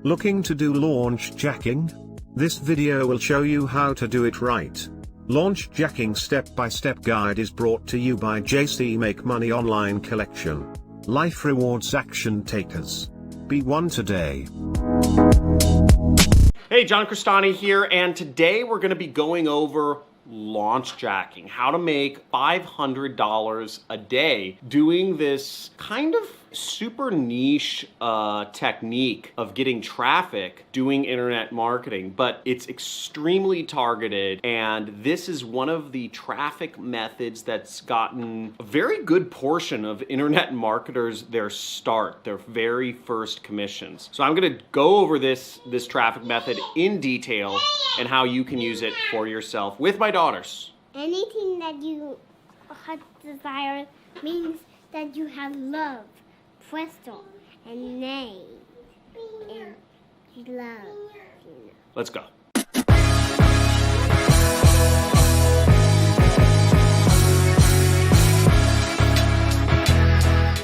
Looking to do launch jacking? This video will show you how to do it right. Launch jacking step-by-step guide is brought to you by JC-Make-Money Online Collection. Life rewards action takers. Be one today. Hey, John Crestani here, and today we're going to be going over launch jacking, how to make $500 a day doing this kind of super niche technique of getting traffic doing internet marketing, but it's extremely targeted, and this is one of the traffic methods that's gotten a very good portion of internet marketers their very first commissions. So I'm going to go over this traffic method in detail and how you can use it for yourself with my daughters. Anything that you desire means that you have love, presto, and name, and love. Let's go.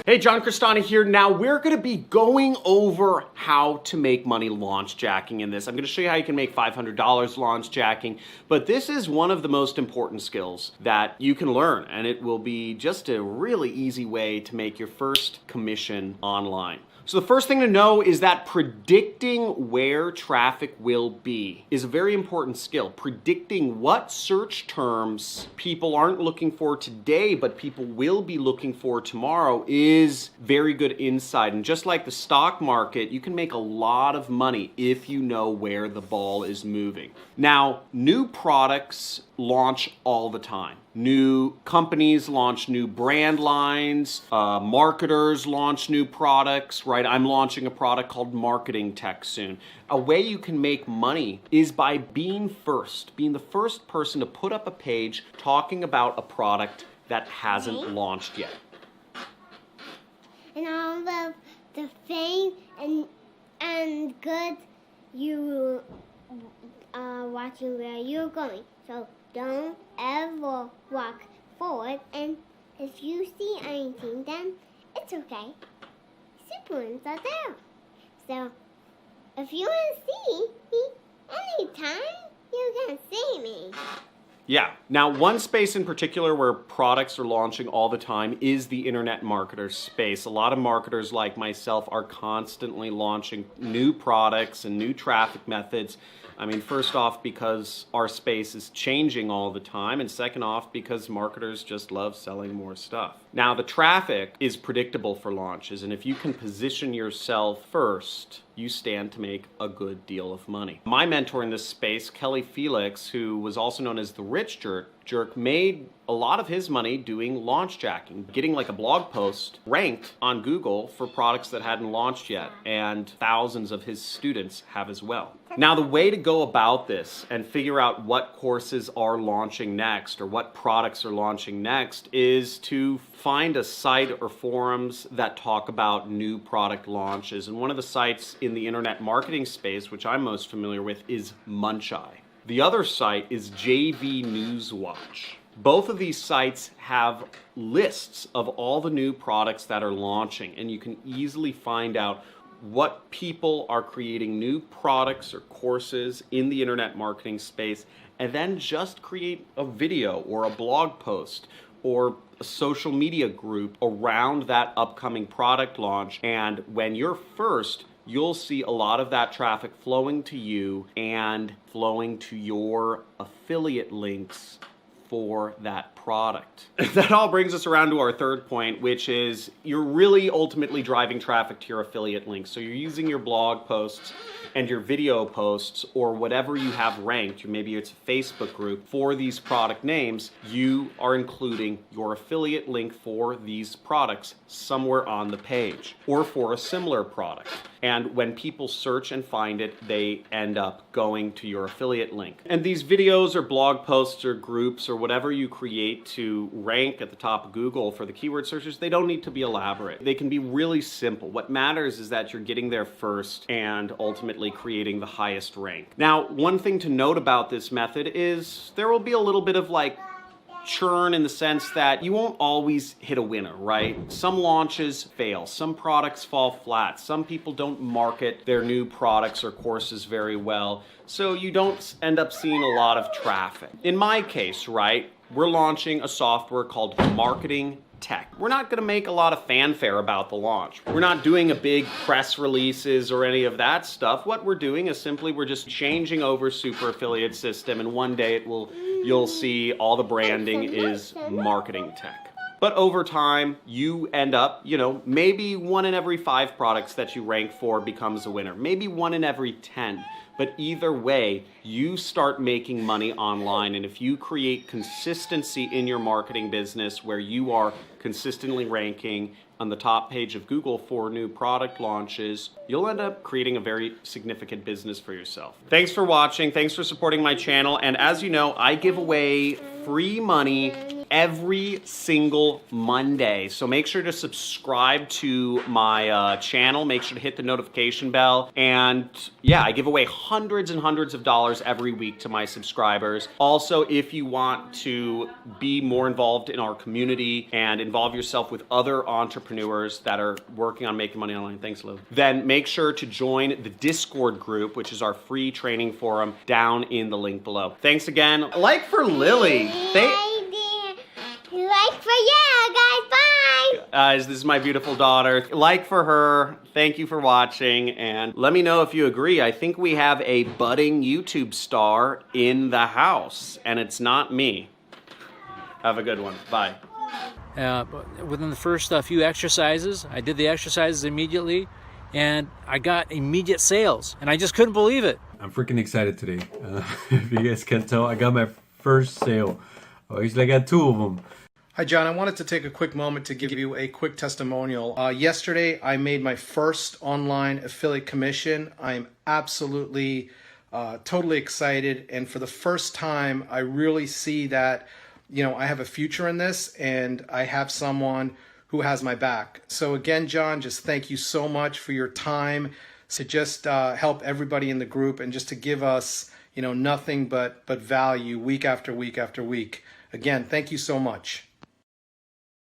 Hey, John Crestani here. Now we're going to be going over how to make money launch jacking in this. I'm going to show you how you can make $500 launch jacking, but this is one of the most important skills that you can learn, and it will be just a really easy way to make your first commission online. So the first thing to know is that predicting where traffic will be is a very important skill. Predicting what search terms people aren't looking for today, but people will be looking for tomorrow is very good insight. And just like the stock market, you can make a lot of money if you know where the ball is moving. Now, new products launch all the time. New companies launch new brand lines, marketers launch new products, right? I'm launching a product called Marketing Tech soon. A way you can make money is by being the first person to put up a page talking about a product that hasn't launched yet. And all of the fame and good you are watching where you're going. So don't ever walk forward, and if you see anything, then it's okay. Siblings are there. So if you want to see me anytime, you can see me. Yeah. Now, one space in particular where products are launching all the time is the internet marketer space. A lot of marketers like myself are constantly launching new products and new traffic methods. I mean, first off, because our space is changing all the time, and second off, because marketers just love selling more stuff. Now, the traffic is predictable for launches, and if you can position yourself first, you stand to make a good deal of money. My mentor in this space, Kelly Felix, who was also known as the Rich Jerk, made a lot of his money doing launch jacking, getting like a blog post ranked on Google for products that hadn't launched yet, and thousands of his students have as well. Now, the way to go about this and figure out what courses are launching next or what products are launching next is to find a site or forums that talk about new product launches. And one of the sites in the internet marketing space, which I'm most familiar with, is Muncheye. The other site is JV Newswatch. Both of these sites have lists of all the new products that are launching, and you can easily find out what people are creating new products or courses in the internet marketing space, and then just create a video or a blog post or a social media group around that upcoming product launch. And when you're first, you'll see a lot of that traffic flowing to you and flowing to your affiliate links for that product. That all brings us around to our third point, which is you're really ultimately driving traffic to your affiliate links. So you're using your blog posts and your video posts or whatever you have ranked, or maybe it's a Facebook group for these product names, you are including your affiliate link for these products somewhere on the page or for a similar product. And when people search and find it, they end up going to your affiliate link. And these videos or blog posts or groups or whatever you create to rank at the top of Google for the keyword searches, they don't need to be elaborate. They can be really simple. What matters is that you're getting there first and ultimately creating the highest rank. Now, one thing to note about this method is there will be a little bit of like churn in the sense that you won't always hit a winner, right? Some launches fail, some products fall flat, some people don't market their new products or courses very well, so you don't end up seeing a lot of traffic. In my case, right, we're launching a software called Marketing Tech. We're not going to make a lot of fanfare about the launch. We're not doing a big press releases or any of that stuff. What we're doing is simply we're just changing over super affiliate system, and one day you'll see all the branding is Marketing Tech. But over time, you end up, maybe 1 in every 5 products that you rank for becomes a winner. Maybe 1 in every 10. But either way, you start making money online. And if you create consistency in your marketing business where you are consistently ranking on the top page of Google for new product launches, you'll end up creating a very significant business for yourself. Thanks for watching. Thanks for supporting my channel. And as you know, I give away free money every single Monday. So make sure to subscribe to my channel. Make sure to hit the notification bell. And yeah, I give away hundreds and hundreds of dollars every week to my subscribers. Also, if you want to be more involved in our community and involve yourself with other entrepreneurs that are working on making money online, thanks Lou, then make sure to join the Discord group, which is our free training forum, down in the link below. Thanks again. Like for Lily. Like for you guys, bye! Guys, this is my beautiful daughter. Like for her. Thank you for watching, and let me know if you agree. I think we have a budding YouTube star in the house, and it's not me. Have a good one. Bye. Within the first few exercises, I did the exercises immediately, and I got immediate sales, and I just couldn't believe it. I'm freaking excited today. If you guys can tell, I got my first sale. Actually, I got 2 of them. Hi John, I wanted to take a quick moment to give you a quick testimonial. Yesterday I made my first online affiliate commission. I'm absolutely totally excited, and for the first time I really see that I have a future in this and I have someone who has my back. So again, John, just thank you so much for your time to just help everybody in the group and just to give us nothing but value week after week after week. Again, thank you so much.